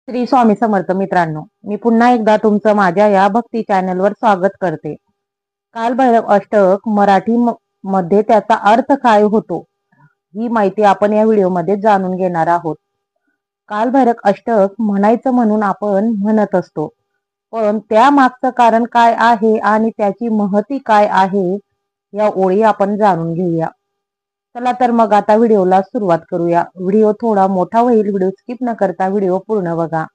श्री स्वामी समर्थ मित्रांनो, मी पुन्हा एकदा तुमचं माझ्या या भक्ती चॅनलवर स्वागत करते. कालभैरव अष्टक मराठी मध्ये त्याचा अर्थ काय होतो ही माहिती आपण या व्हिडिओमध्ये जाणून घेणार आहोत. कालभैरव अष्टक म्हणायचं म्हणून आपण म्हणत असतो, पण त्या मागचं कारण काय आहे आणि त्याची महती काय आहे या ओळी आपण जाणून घेऊया. चला तर मग आता व्हिडिओला सुरुवात करूया. व्हिडिओ थोडा मोठा होईल, व्हिडिओ स्किप न करता व्हिडिओ पूर्ण बघा.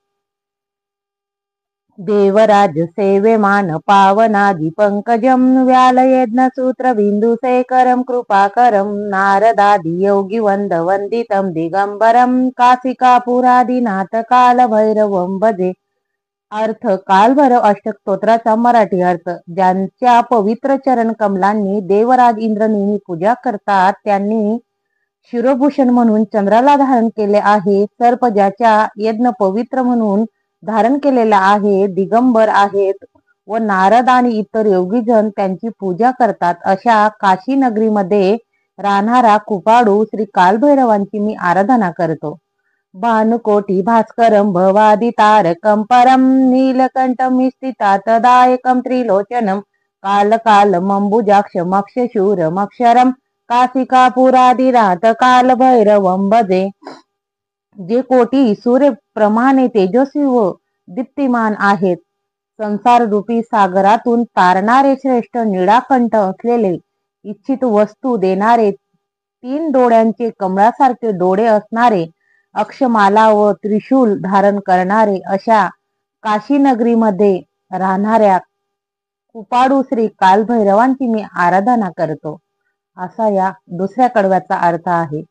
देवराज सेवेमान पावनादि पंकजम व्यालयज्ञ सूत्र बिंदुशेखरम कृपाकरम नारदादि योगी वंदितम दिगंबरम काशिकापुरादिनाथ काल भैरवम भजे. अर्थ कालभैरव अष्टक स्तोत्राचा मराठी अर्थ. ज्यांच्या पवित्र चरण कमलांनी देवराज इंद्र नेहमी पूजा करतात त्यांनी शिरोभूषण म्हणून चंद्राला धारण केले आहे. सर्प ज्याच्या यज्ञ पवित्र म्हणून धारण केलेला आहे, दिगंबर आहेत व नारद आणि इतर योगीजन त्यांची पूजा करतात. अशा काशी नगरीमध्ये राहणारा कृपाळू श्री कालभैरवांची मी आराधना करतो. भानुकोटी भास्करम भवादी तारकम परम नीलकंठम स्थितातदायकम त्रिलोचनम काल काल मंबुजाक्ष मक्षशूर मक्षरम काशिकापुरादिनाथ काल भैरवम भजे. जे कोटी सूर्य प्रमाणे तेजस्वी व दीप्तिमान आहेत, संसार रूपी सागरातून तारणारे श्रेष्ठ निळाकंठ असलेले, इच्छित वस्तू देणारे, 3 डोळ्यांचे कमळासारखे डोळे असणारे, अक्षमाला व त्रिशूल धारण करणारे, अशा काशी नगरीमध्ये राहणाऱ्या कृपाळू श्री कालभैरवांची मी आराधना करतो, असा या दुसऱ्या कडव्याचा अर्थ आहे.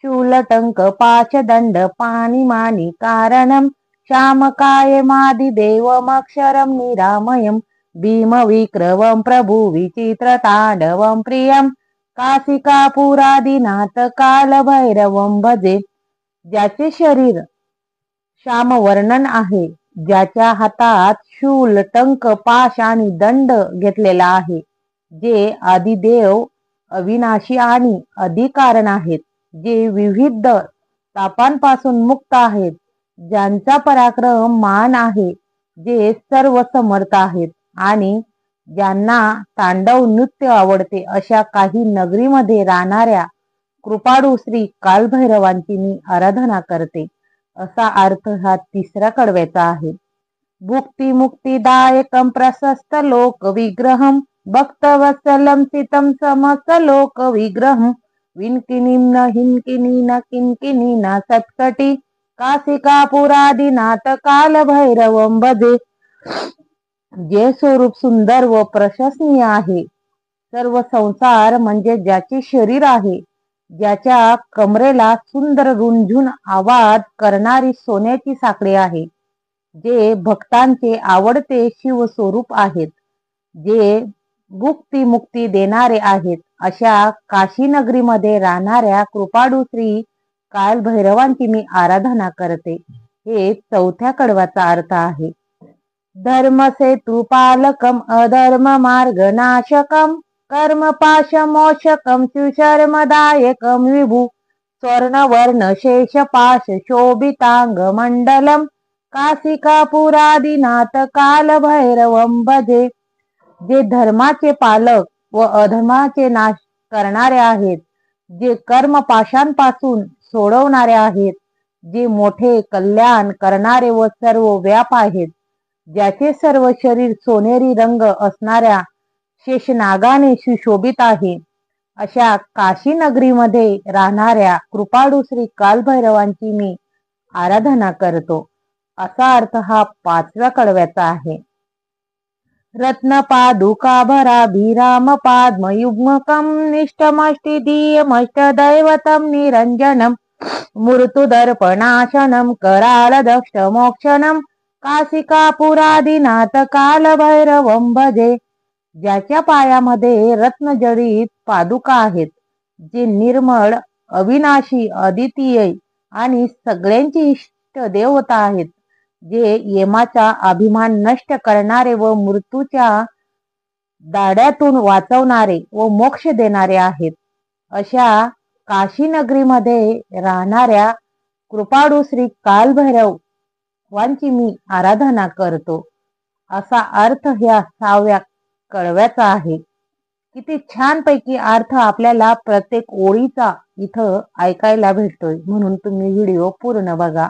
शूलटंक पाशदंड पाणिमानी कारणम श्यामकायमादि देवमक्षरम निरामयम भीम विक्रमं प्रभु विचित्र तांडवं प्रियम काशिकापुरादिनाथ कालभैरवं भजे. ज्याचे शरीर श्यामवर्णन आहे, ज्याच्या हातात शूल, टंक, पाश आणि दंड घेतलेला आहे, जे आदिदेव, अविनाशी आणि अधिकारण आहेत, जे विविध तापांपासून मुक्त आहेत, ज्यांचा पराक्रम मान आहे, जे सर्व समर्थ आहेत आणि ज्यांना तांडव नृत्य आवडते, अशा काही नगरीमध्ये राहणाऱ्या कृपाळू श्री कालभैरवांची मी आराधना करते, असा अर्थ हा तिसऱ्या कडव्याचा आहे. भुक्ती मुक्तिदायकम प्रशस्त लोक विग्रहम भक्तवत्सलम सितम समस्त लोक विग्रहम विनकिनीम न हिनकिनी न किनकिनी न सत्कटी काशिकापुरादिनाथ कालभैरवं भजे. जे स्वरूप सुंदर व प्रशंसनीय आहे, सर्व संसार म्हणजे ज्याचे शरीर आहे, ज्याच्या कमरेला सुंदर रुंझुन आवाज करणारी सोन्याची साखळी आहे, जे भक्तांचे आवडते शिवस्वरूप आहेत, जे भुक्ती मुक्ती देणारे आहेत, अशा काशी नगरीमध्ये राहणाऱ्या कृपाळू श्री कालभैरवांची मी आराधना करते, हे चौथ्या कडवाचा अर्थ आहे. धर्मसेतु पालकम अधर्म मार्ग नाशकम कर्म पाश मोक्षकम सुशर्मदायकम विभू स्वर्णवर्ण शेष पाश शोभितांग मंडलम काशिकापुरादिनाथ कालभैरवं भजे. जे धर्माचे पालक व अधर्माचे नाश करणारे आहेत, जे कर्मपाशांपासून सोडवणारे आहेत, जे मोठे कल्याण करणारे व सर्व व्याप आहेत, ज्याचे सर्व शरीर सोनेरी रंग असणाऱ्या शेषनागाने सुशोभित आहे, अशा काशी नगरीमध्ये राहणाऱ्या कृपाळू श्री कालभैरवांची मी आराधना करतो, असा अर्थ हा 5व्या कडव्याचा आहे. रत्नपादुकाभराभिराम पाद्मयुग्मकं निष्ठमष्टिदीयमष्टदैवतं निरञ्जनं मृत्युदर्पणाशनं करालदक्षमोक्षणं काशिकापुरादिनाथ कालभैरवं भजे. ज्याच्या पायामध्ये रत्नजडित पादुका आहेत, जे निर्मळ, अविनाशी, अद्वितीय आणि सगळ्यांची इष्ट देवता आहेत, जे यमाचा अभिमान नष्ट करणारे व मृत्यूच्या दाड्यातून वाचवणारे व मोक्ष देणारे आहेत, अशा काशी नगरीमध्ये राहणाऱ्या कृपाळू श्री कालभैरव वांची मी आराधना करतो, असा अर्थ ह्या 6व्या कडव्याचा आहे. किती छानपैकी अर्थ आपल्याला प्रत्येक ओळीचा इथं ऐकायला भेटतोय, म्हणून तुम्ही व्हिडिओ पूर्ण बघा.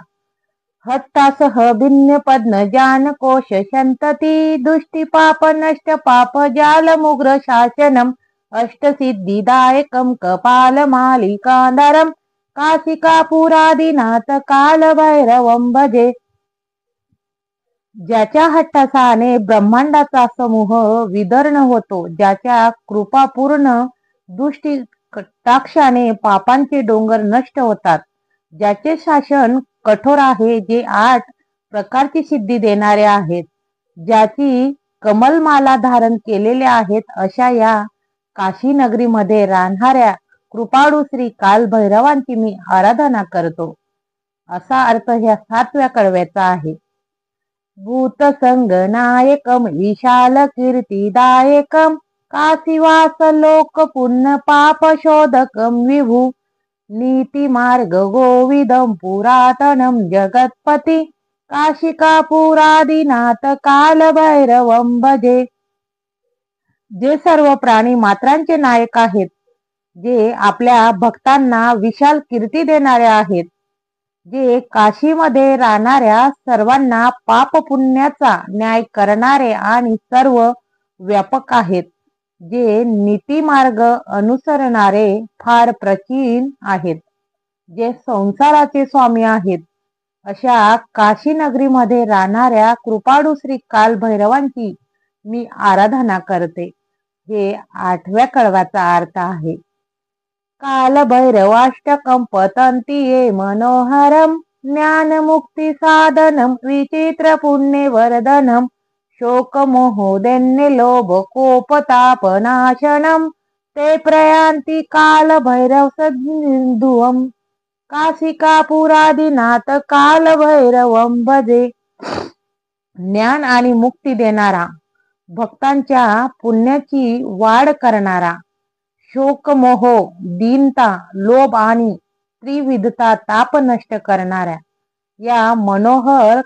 हट्टासह भिन्न पद्न ज्ञान कोश शंतती दुष्टी पाप नष्ट पाप जाल मुग्र शासनम अष्टसिद्धिदायकम कपाल मालिकांदरम काशिकापुरादिनाथ काल भैरवं भजे. ज्याच्या हट्टासाने ब्रह्मांडाचा समूह विदर्ण होतो, ज्याच्या कृपापूर्ण दृष्टी कटाक्षाने पापांचे डोंगर नष्ट होतात, ज्याचे शासन कठोर आहे, जे 8 प्रकारची सिद्धी देणारे आहेत, ज्याची कमलमाला धारण केलेले आहेत, अशा या काशी नगरीमध्ये राहणाऱ्या कृपाळू श्री कालभैरवांची मी आराधना करतो, असा अर्थ ह्या 7व्या कडव्याचा आहे. भूत संगनायकम विशाल कीर्तिदायकम काशीवास लोक पुण्य पाप शोधकम विभू नीति मार्ग गोविदम पुरातनम जगतपती काशिकापुरादिनाथ काल भैरवं भजे. जे सर्व प्राणी मात्रांचे नायक आहेत, जे आपल्या भक्तांना विशाल कीर्ती देणारे आहेत, जे काशीमध्ये राहणाऱ्या सर्वांना पाप पुण्याचा न्याय करणारे आणि सर्व व्यापक आहेत, जे नीतिमार्ग अनुसरणारे फार प्राचीन आहेत, जे संसाराचे स्वामी आहेत, अशा काशी नगरीमध्ये राहणाऱ्या कृपाळू श्री कालभैरवांची मी आराधना करते. हे 8व्या कडव्याचा अर्थ आहे. कालभैरवाष्टकं पतन्ति ये मनोहरं ज्ञानमुक्ति साधनं विचित्र पुण्यवर्धनं शोकमोहोदन्य लोभकोपतापनाशनं ते प्रयान्ति कालभैरव सिन्धुवं काशिकापुरादिनाथ कालभैरवं भजे. ज्ञान आणि मुक्ती देणारा, भक्तांच्या पुण्याची वाढ करणारा, शोकमोह दीनता लोभ आणि त्रिविधता ताप नष्ट करणाऱ्या या मनोहर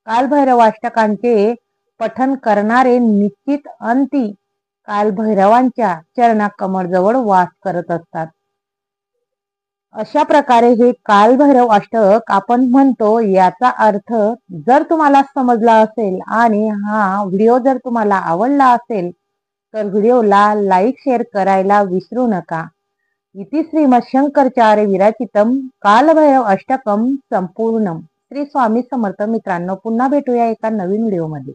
कालभैरवाष्टकांचे पठन करणारे निश्चित अंती कालभैरवांच्या चरणाकमळजवळ वास करत असतात. अशा प्रकारे हे कालभैरव अष्टक आपण म्हणतो. याचा अर्थ जर तुम्हाला समजला असेल आणि हा व्हिडिओ जर तुम्हाला आवडला असेल तर व्हिडिओला लाईक शेअर करायला विसरू नका. इति श्रीमच्छंकराचार्य विरचितम कालभैरव अष्टकम संपूर्णम. श्री स्वामी समर्थ. मित्रांनो, पुन्हा भेटूया एका नवीन व्हिडिओमध्ये.